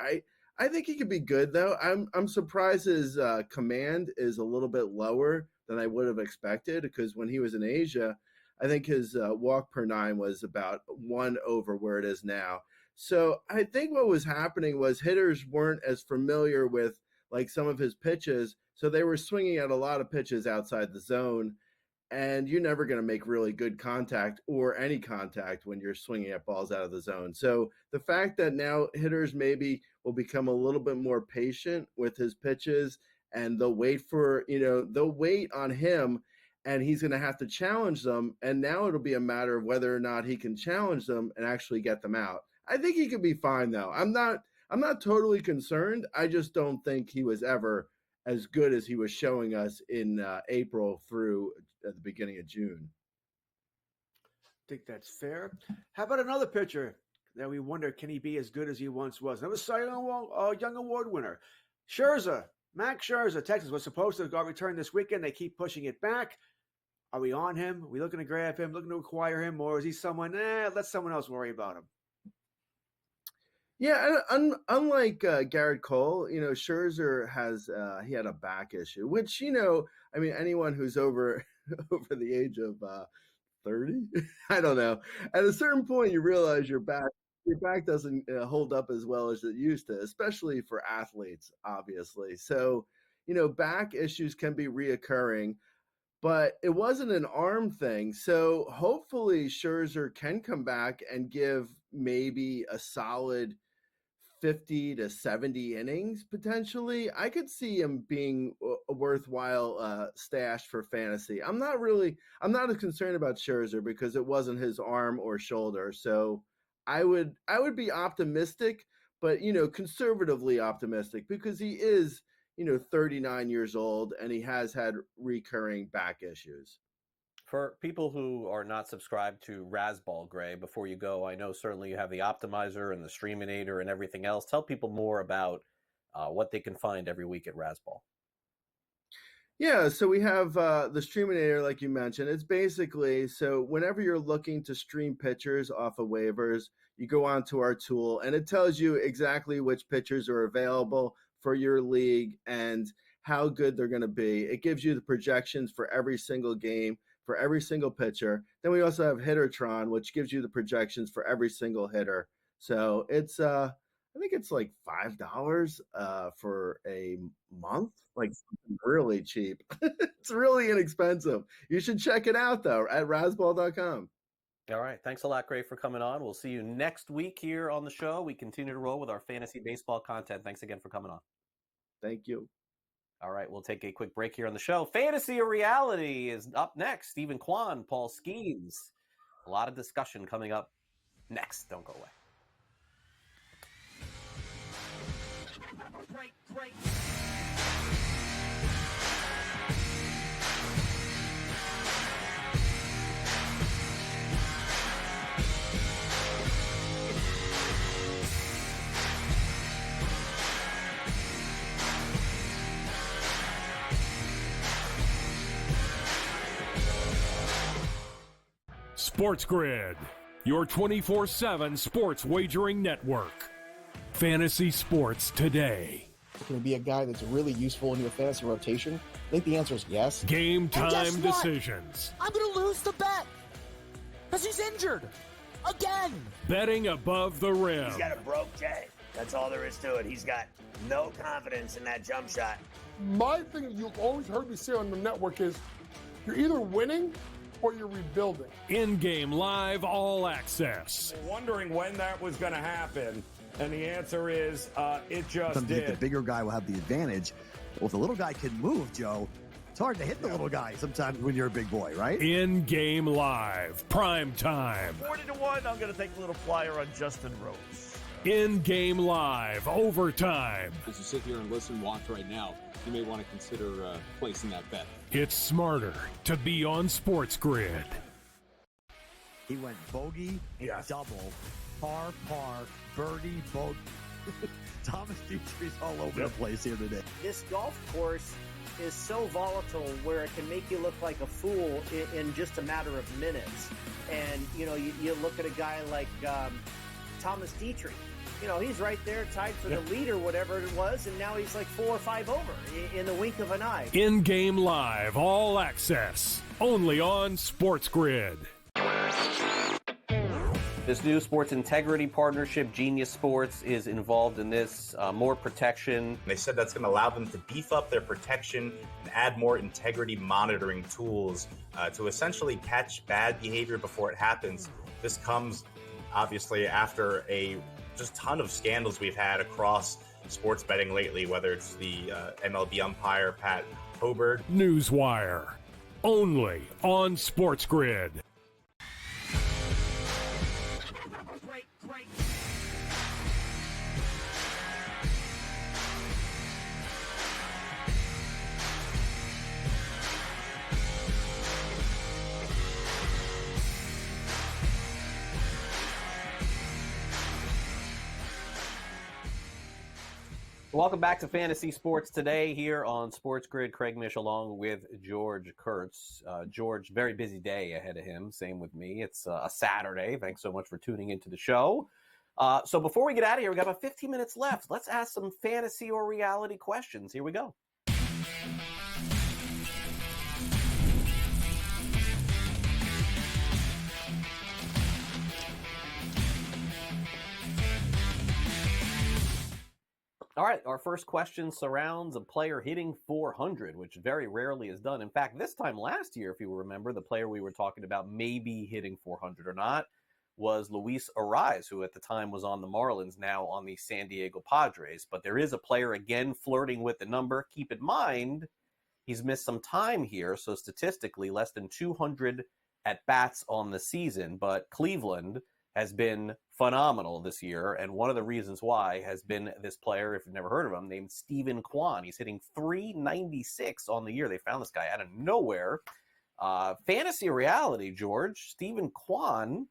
I think he could be good though. I'm surprised his command is a little bit lower than I would have expected, because when he was in Asia, I think his walk per 9 was about 1 over where it is now. So I think what was happening was hitters weren't as familiar with like some of his pitches, so they were swinging at a lot of pitches outside the zone, and you're never going to make really good contact or any contact when you're swinging at balls out of the zone. So the fact that now hitters maybe will become a little bit more patient with his pitches, and they'll wait on him, and he's going to have to challenge them. And now it'll be a matter of whether or not he can challenge them and actually get them out. I think he could be fine though. I'm not totally concerned. I just don't think he was ever as good as he was showing us in April through at the beginning of June. I think that's fair. How about another pitcher that we wonder, can he be as good as he once was? That was Cy Young Award winner, Scherzer. Max Scherzer, Texas, was supposed to go return this weekend. They keep pushing it back. Are we on him? Are we looking to grab him, looking to acquire him, or is he someone, let someone else worry about him? Yeah, unlike Garrett Cole, Scherzer he had a back issue, which I mean, anyone who's over the age of 30, I don't know. At a certain point, you realize your back doesn't hold up as well as it used to, especially for athletes, obviously. So, back issues can be reoccurring, but it wasn't an arm thing. So hopefully Scherzer can come back and give maybe a solid 50 to 70 innings potentially, I could see him being a worthwhile stash for fantasy. I'm not as concerned about Scherzer because it wasn't his arm or shoulder. So I would be optimistic, but conservatively optimistic because he is 39 years old and he has had recurring back issues. For people who are not subscribed to Razzball, Gray, before you go, I know certainly you have the Optimizer and the Streaminator and everything else. Tell people more about what they can find every week at Razzball. Yeah, so we have the Streaminator, like you mentioned. It's basically, so whenever you're looking to stream pitchers off of waivers, you go onto our tool, and it tells you exactly which pitchers are available for your league and how good they're going to be. It gives you the projections for every single game, for every single pitcher. Then we also have Hittertron, which gives you the projections for every single hitter. So it's I think it's like $5 for a month, like something really cheap. It's really inexpensive. You should check it out though at razzball.com. All right. Thanks a lot, Gray, for coming on. We'll see you next week here on the show. We continue to roll with our fantasy baseball content. Thanks again for coming on. Thank you. All right, we'll take a quick break here on the show. Fantasy or Reality is up next. Stephen Kwan, Paul Skenes. A lot of discussion coming up next. Don't go away. Break. SportsGrid, your 24/7 sports wagering network. Fantasy sports today. Can he be a guy that's really useful in your fantasy rotation? I think the answer is yes. Game And time guess what? decisions. I'm going to lose the bet because he's injured again. Betting above the rim. He's got a broke J. That's all there is to it. He's got no confidence in that jump shot. My thing you've always heard me say on the network is you're either winning or you're rebuilding. In-game live all access. Wondering when that was going to happen, and the answer is it just Sometimes did. the bigger guy will have the advantage. Well, if the little guy can move, Joe, it's hard to hit the little guy sometimes when you're a big boy, right? In-game live, prime time. 40-1, I'm going to take a little flyer on Justin Rose. In-game live, overtime. As you sit here and listen, watch right now, you may want to consider placing that bet. It's smarter to be on SportsGrid. He went bogey, double, par, birdie, bogey. Thomas Dietrich's all over the place here today. This golf course is so volatile where it can make you look like a fool in just a matter of minutes. And, you look at a guy like Thomas Dietrich. He's right there tied for the lead or whatever it was, and now he's like 4 or 5 over in the wink of an eye. In-game live, all access, only on SportsGrid. This new sports integrity partnership, Genius Sports, is involved in this. More protection. They said that's going to allow them to beef up their protection and add more integrity monitoring tools to essentially catch bad behavior before it happens. This comes obviously after a just ton of scandals we've had across sports betting lately, whether it's the MLB umpire Pat Hobert. Newswire, only on SportsGrid. Welcome back to Fantasy Sports Today here on SportsGrid. Craig Mish along with George Kurtz. George, very busy day ahead of him. Same with me. It's a Saturday. Thanks so much for tuning into the show. So before we get out of here, we got about 15 minutes left. Let's ask some fantasy or reality questions. Here we go. All right, our first question surrounds a player hitting 400, which very rarely is done. In fact, this time last year, if you remember, the player we were talking about maybe hitting 400 or not was Luis Ariz, who at the time was on the Marlins, now on the San Diego Padres. But there is a player again flirting with the number. Keep in mind, he's missed some time here, so statistically less than 200 at-bats on the season. But Cleveland has been phenomenal this year, and one of the reasons why has been this player, if you've never heard of him, named Steven Kwan. He's hitting .396 on the year. They found this guy out of nowhere. Fantasy reality, George. Steven Kwan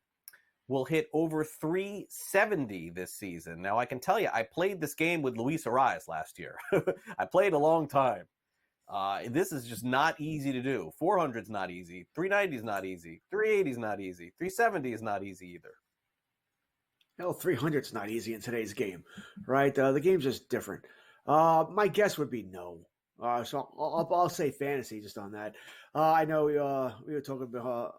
will hit over .370 this season. Now, I can tell you, I played this game with Luis Ariz last year. I played a long time. This is just not easy to do. 400 is not easy. 390 is not easy. 380 is not easy. 370 is not easy either. Hell, 300 is not easy in today's game, right? The game's just different. My guess would be no. So I'll say fantasy just on that. I know we were talking about,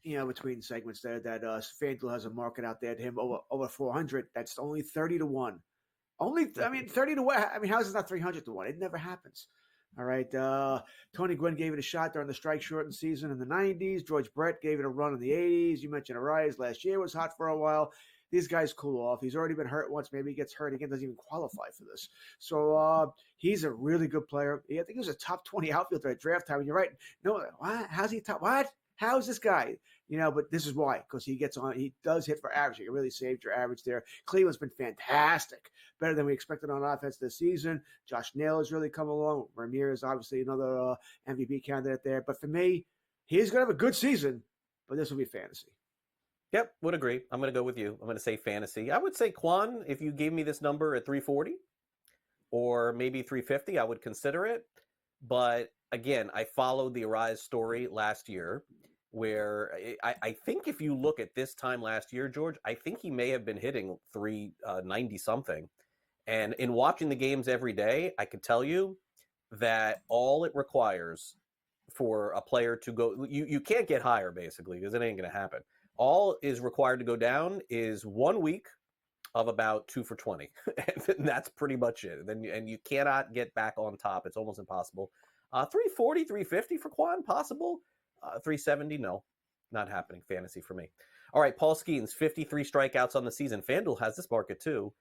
between segments there that FanDuel has a market out there to him over 400. That's only 30 to 1. 30 to 1. How is it not 300 to 1? It never happens. All right. Tony Gwynn gave it a shot during the strike-shortened season in the 90s. George Brett gave it a run in the 80s. You mentioned Ariz last year was hot for a while. These guys cool off. He's already been hurt once. Maybe he gets hurt again. Doesn't even qualify for this. So he's a really good player. I think he was a top 20 outfielder at draft time. And you're right. No, what? How's he top? What? How's this guy? But this is why, because he gets on. He does hit for average. He really saved your average there. Cleveland's been fantastic, better than we expected on offense this season. Josh Naylor's really come along. Ramirez, obviously, another MVP candidate there. But for me, he's going to have a good season, but this will be fantasy. Yep, would agree. I'm going to go with you. I'm going to say fantasy. I would say Kwan, if you gave me this number at 340 or maybe 350, I would consider it. But again, I followed the Ariz story last year, where I think if you look at this time last year, George, I think he may have been hitting 390 something. And in watching the games every day, I can tell you that all it requires for a player to go, you can't get higher basically, because it ain't going to happen. All is required to go down is 1 week of about 2 for 20. And that's pretty much it. And you cannot get back on top. It's almost impossible. 340, 350 for Kwan, possible. 370, no, not happening. Fantasy for me. All right, Paul Skenes, 53 strikeouts on the season. FanDuel has this market too.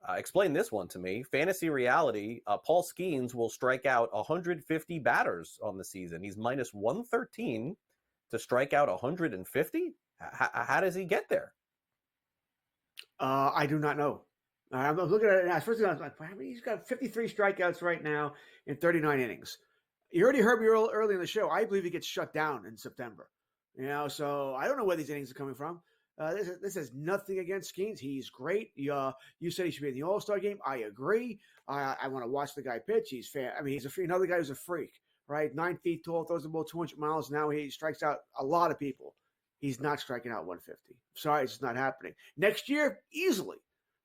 Explain this one to me. Fantasy reality, Paul Skenes will strike out 150 batters on the season. He's minus 113 to strike out 150. How does he get there? I do not know. I'm looking at it now. First of all, I was like, he's got 53 strikeouts right now in 39 innings. You already heard me early in the show. I believe he gets shut down in September. So I don't know where these innings are coming from. This is nothing against Skenes. He's great. You said he should be in the All-Star game. I agree. I want to watch the guy pitch. He's another guy who's a freak, right? 9 feet tall, throws the ball 200 miles an hour. He strikes out a lot of people. He's not striking out 150. Sorry, it's just not happening. Next year, easily.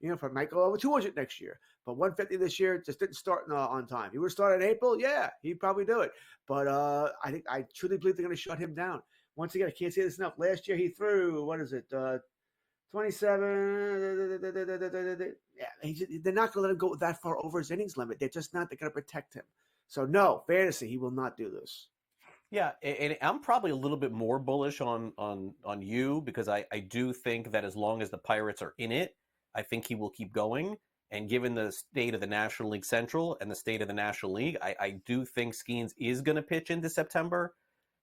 Probably might go over 200 next year. But 150 this year just didn't start on time. He would have started in April, yeah, he'd probably do it. But I truly believe they're going to shut him down. Once again, I can't say this enough. Last year he threw, 27. Yeah, they're not going to let him go that far over his innings limit. They're just not. They're going to protect him. So no, fantasy, he will not do this. Yeah, and I'm probably a little bit more bullish on you, because I do think that as long as the Pirates are in it, I think he will keep going. And given the state of the National League Central and the state of the National League, I do think Skenes is going to pitch into September.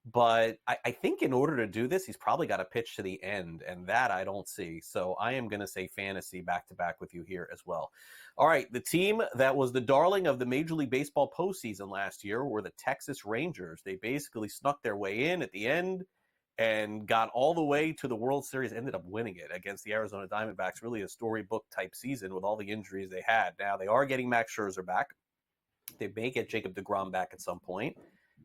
But I think in order to do this, he's probably got to pitch to the end, and that I don't see. So I am going to say fantasy back-to-back with you here as well. All right, the team that was the darling of the Major League Baseball postseason last year were the Texas Rangers. They basically snuck their way in at the end and got all the way to the World Series, ended up winning it against the Arizona Diamondbacks. Really a storybook-type season with all the injuries they had. Now, they are getting Max Scherzer back. They may get Jacob deGrom back at some point.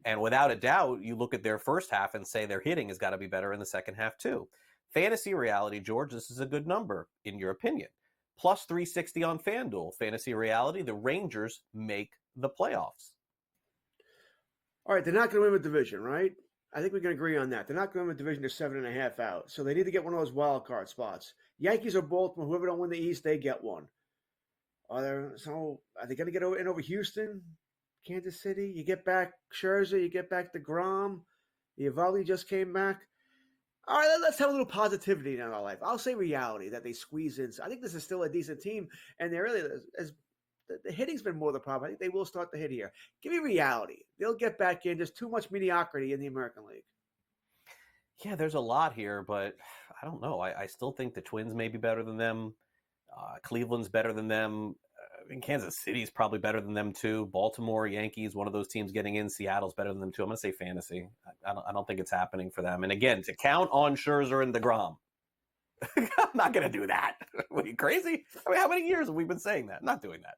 And without a doubt, you look at their first half and say their hitting has got to be better in the second half too. Fantasy reality, George, this is a good number, in your opinion. Plus 360 on FanDuel. Fantasy reality, the Rangers make the playoffs. All right, they're not going to win the division, right? I think we can agree on that. They're not going to win the division. They're 7.5 out. So they need to get one of those wild card spots. Yankees or Baltimore, whoever don't win the East, they get one. Are they going to get in over Houston? Kansas City, you get back Scherzer, you get back deGrom, Eovaldi just came back. All right, let's have a little positivity in our life. I'll say reality that they squeeze in. I think this is still a decent team, and they really, as the hitting's been more the problem. I think they will start to hit here. Give me reality. They'll get back in. There's too much mediocrity in the American League. Yeah, there's a lot here, but I don't know. I still think the Twins may be better than them. Cleveland's better than them. Kansas City's probably better than them too. Baltimore, Yankees, one of those teams getting in. Seattle's better than them too. I'm going to say fantasy. I don't think it's happening for them. And again, to count on Scherzer and DeGrom, I'm not going to do that. Are you crazy? I mean, how many years have we been saying that? Not doing that.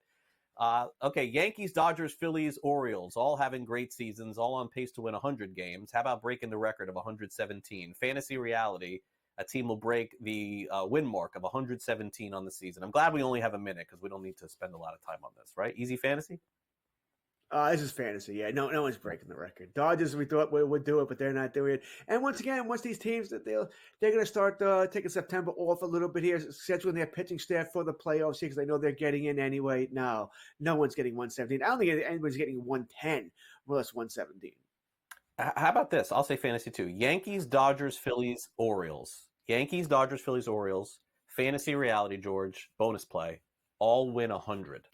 Okay, Yankees, Dodgers, Phillies, Orioles, all having great seasons, all on pace to win 100 games. How about breaking the record of 117? Fantasy reality, a team will break the win mark of 117 on the season. I'm glad we only have a minute because we don't need to spend a lot of time on this, right? Easy fantasy? This is fantasy. Yeah, no one's breaking the record. Dodgers, we thought would do it, but they're not doing it. And once these teams that they're going to start taking September off a little bit here, scheduling their pitching staff for the playoffs because they know they're getting in anyway. No one's getting 117. I don't think anybody's getting 110, well, that's 117. How about this? I'll say fantasy too. Yankees, Dodgers, Phillies, Orioles. Yankees, Dodgers, Phillies, Orioles. Fantasy reality, George. Bonus play. All win 100.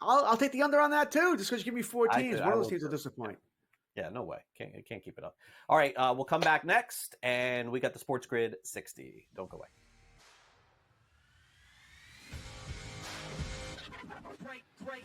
I'll take the under on that too, just because you give me four teams. One of those teams will disappoint. Yeah, no way. Can't keep it up. All right, we'll come back next, and we got the Sports Grid 60. Don't go away. Great.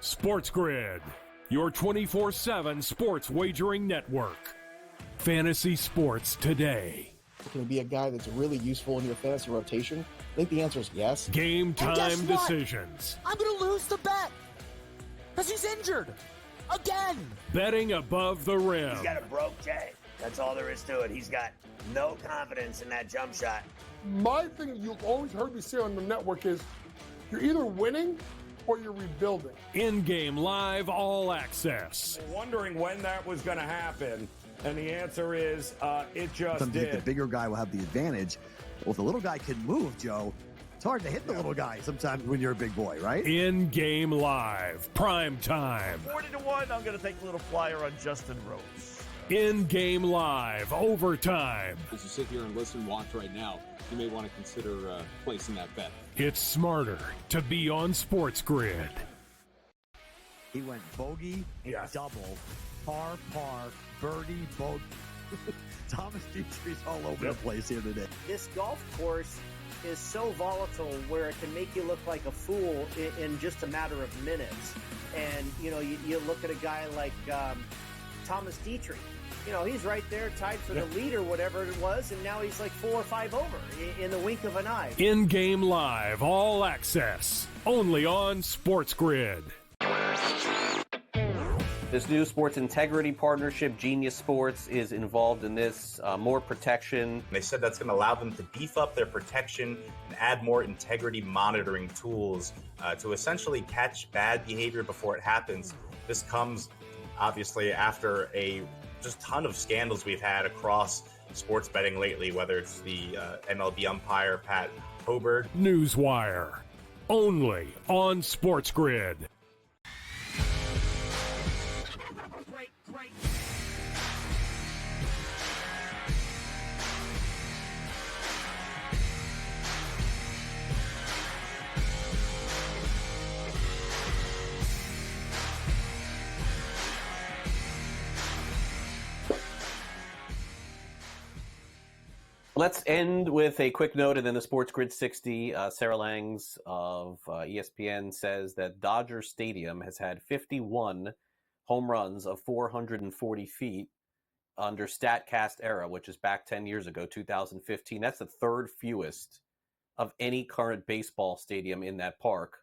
SportsGrid, your 24/7 sports wagering network. Fantasy sports today. Can he be a guy that's really useful in your fantasy rotation? I think the answer is yes. Game And guess time what? decisions. I'm going to lose the bet because he's injured again. Betting above the rim. He's got a broke J. That's all there is to it. He's got no confidence in that jump shot. My thing you've always heard me say on the network is you're either winning or you're rebuilding. In-game live all access. Wondering when that was going to happen, and the answer is it just Sometimes did. the bigger guy will have the advantage. Well, if the little guy can move, Joe, it's hard to hit the little guy sometimes when you're a big boy, right? In-game live, prime time. 40-1, I'm going to take a little flyer on Justin Rose. In-game live, overtime. As you sit here and listen, watch right now, you may want to consider placing that bet. It's smarter to be on SportsGrid. He went bogey, double, par, birdie, bogey. Thomas Dietrich's all over the place here today. This golf course is so volatile where it can make you look like a fool in just a matter of minutes. And, you look at a guy like Thomas Dietrich. He's right there tied for the lead or whatever it was, and now he's like 4 or 5 over in the wink of an eye. In-game live, all access, only on SportsGrid. This new sports integrity partnership, Genius Sports, is involved in this. More protection. They said that's going to allow them to beef up their protection and add more integrity monitoring tools to essentially catch bad behavior before it happens. This comes, obviously, after a just ton of scandals we've had across sports betting lately, whether it's the MLB umpire, Pat Hoberg. Newswire, only on SportsGrid. Let's end with a quick note, and then the Sports Grid 60. Sarah Langs of ESPN says that Dodger Stadium has had 51 home runs of 440 feet under StatCast era, which is back 10 years ago, 2015. That's the third fewest of any current baseball stadium in that park.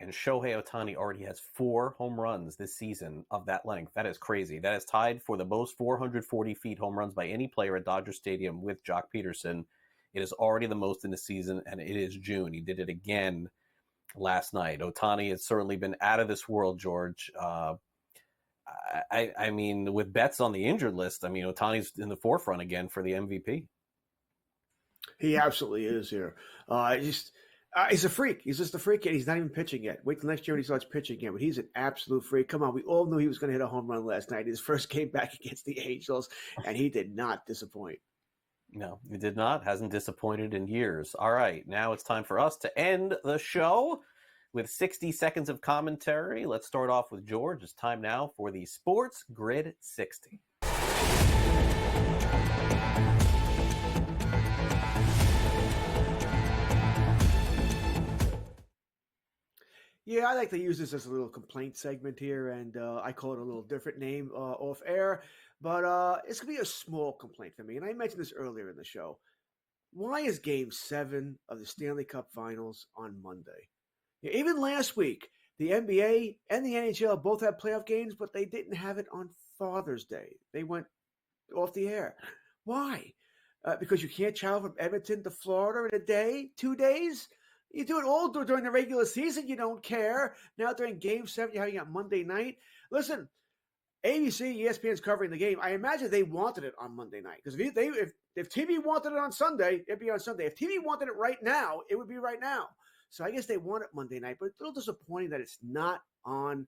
And Shohei Ohtani already has 4 home runs this season of that length. That is crazy. That is tied for the most 440 feet home runs by any player at Dodger Stadium with Jock Peterson. It is already the most in the season, and it is June. He did it again last night. Ohtani has certainly been out of this world, George. I mean, with bets on the injured list, I mean, Ohtani's in the forefront again for the MVP. He absolutely is here. He's a freak. He's just a freak, and he's not even pitching yet. Wait till next year when he starts pitching again. But he's an absolute freak. Come on, we all knew he was going to hit a home run last night. His first game back against the Angels, and he did not disappoint. No, he did not. Hasn't disappointed in years. All right, now it's time for us to end the show with 60 seconds of commentary. Let's start off with George. It's time now for the Sports Grid 60. Yeah, I like to use this as a little complaint segment here, and I call it a little different name off air, but it's going to be a small complaint for me, and I mentioned this earlier in the show. Why is Game 7 of the Stanley Cup Finals on Monday? Yeah, even last week, the NBA and the NHL both had playoff games, but they didn't have it on Father's Day. They went off the air. Why? Because you can't travel from Edmonton to Florida in a day, 2 days? You do it all during the regular season. You don't care. Now during Game 7, you're having it on Monday night. Listen, ABC, ESPN's covering the game. I imagine they wanted it on Monday night. Because if TV wanted it on Sunday, it'd be on Sunday. If TV wanted it right now, it would be right now. So I guess they want it Monday night. But it's a little disappointing that it's not on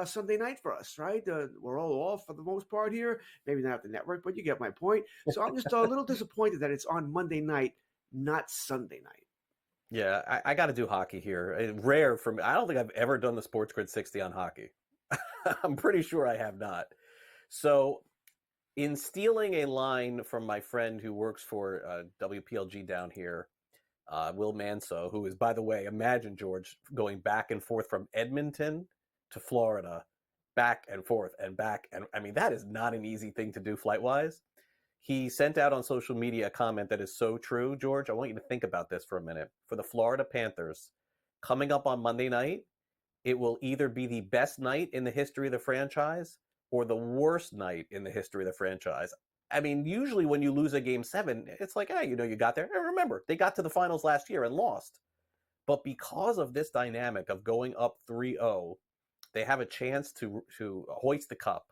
Sunday night for us, right? We're all off for the most part here. Maybe not at the network, but you get my point. So I'm just a little disappointed that it's on Monday night, not Sunday night. Yeah, I got to do hockey here. Rare for me. I don't think I've ever done the Sports Grid 60 on hockey. I'm pretty sure I have not. So in stealing a line from my friend who works for WPLG down here, Will Manso, who is, by the way, imagine, George, going back and forth from Edmonton to Florida, back and forth and back. And I mean, that is not an easy thing to do flight-wise. He sent out on social media a comment that is so true, George. I want you to think about this for a minute. For the Florida Panthers, coming up on Monday night, it will either be the best night in the history of the franchise or the worst night in the history of the franchise. I mean, usually when you lose a Game 7, it's like, you got there. And remember, they got to the finals last year and lost. But because of this dynamic of going up 3-0, they have a chance to hoist the cup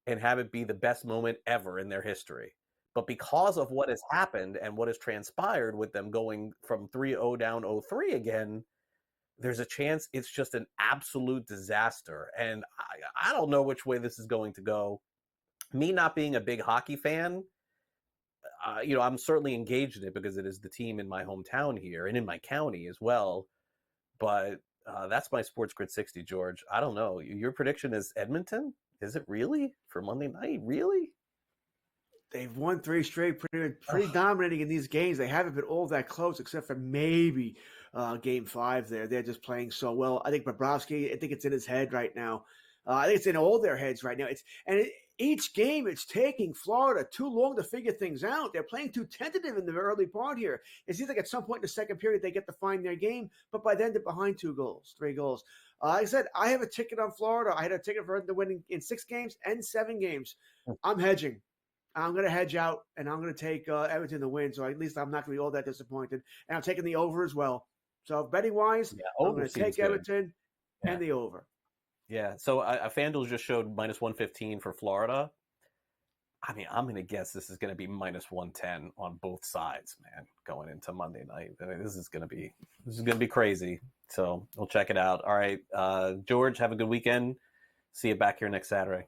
and have it be the best moment ever in their history. But because of what has happened and what has transpired with them going from 3-0 down 0-3 again, there's a chance it's just an absolute disaster. And I don't know which way this is going to go. Me not being a big hockey fan, I'm certainly engaged in it because it is the team in my hometown here and in my county as well. But that's my Sports Grid 60, George. I don't know. Your prediction is Edmonton? Is it really? For Monday night? Really? They've won 3 straight, pretty dominating in these games. They haven't been all that close, except for maybe Game 5 there. They're just playing so well. I think Bobrovsky, I think it's in his head right now. I think it's in all their heads right now. Each game, it's taking Florida too long to figure things out. They're playing too tentative in the early part here. It seems like at some point in the second period, they get to find their game, but by then they're behind 3 goals. Like I said, I have a ticket on Florida. I had a ticket for them to win in 6 games and 7 games. I'm hedging. I'm going to hedge out, and I'm going to take Everton to win, so at least I'm not going to be all that disappointed. And I'm taking the over as well. So betting-wise, I'm going to take Everton and the over. Yeah, so FanDuel just showed minus 115 for Florida. I mean, I'm going to guess this is going to be minus 110 on both sides, man, going into Monday night. I mean, this is going to be crazy. So we'll check it out. All right, George, have a good weekend. See you back here next Saturday.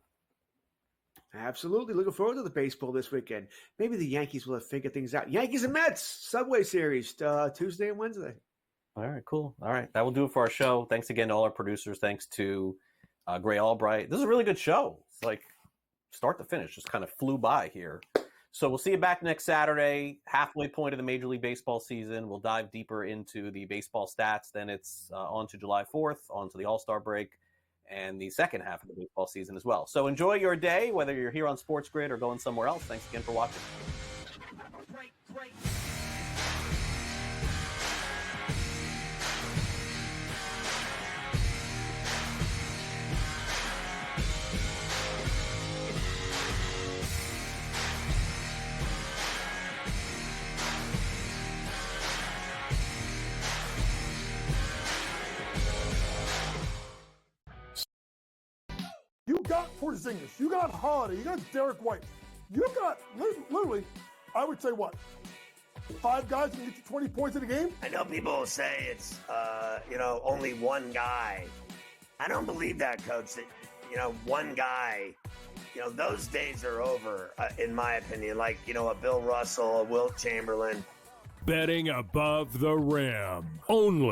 Absolutely. Looking forward to the baseball this weekend. Maybe the Yankees will have figured things out. Yankees and Mets, Subway Series, Tuesday and Wednesday. All right, cool. All right, that will do it for our show. Thanks again to all our producers. Thanks to Gray Albright. This is a really good show. It's like start to finish, just kind of flew by here. So we'll see you back next Saturday, halfway point of the Major League Baseball season. We'll dive deeper into the baseball stats. Then it's on to July 4th, on to the All-Star break, and the second half of the baseball season as well. So enjoy your day, whether you're here on Sports Grid or going somewhere else. Thanks again for watching. Porzingis, you got Holiday, you got Derek White, you got literally, I would say what, 5 guys can get you 20 points in a game? I know people will say it's, only one guy. I don't believe that, Coach, that, one guy, those days are over, in my opinion. Like, a Bill Russell, a Wilt Chamberlain. Betting above the rim. Only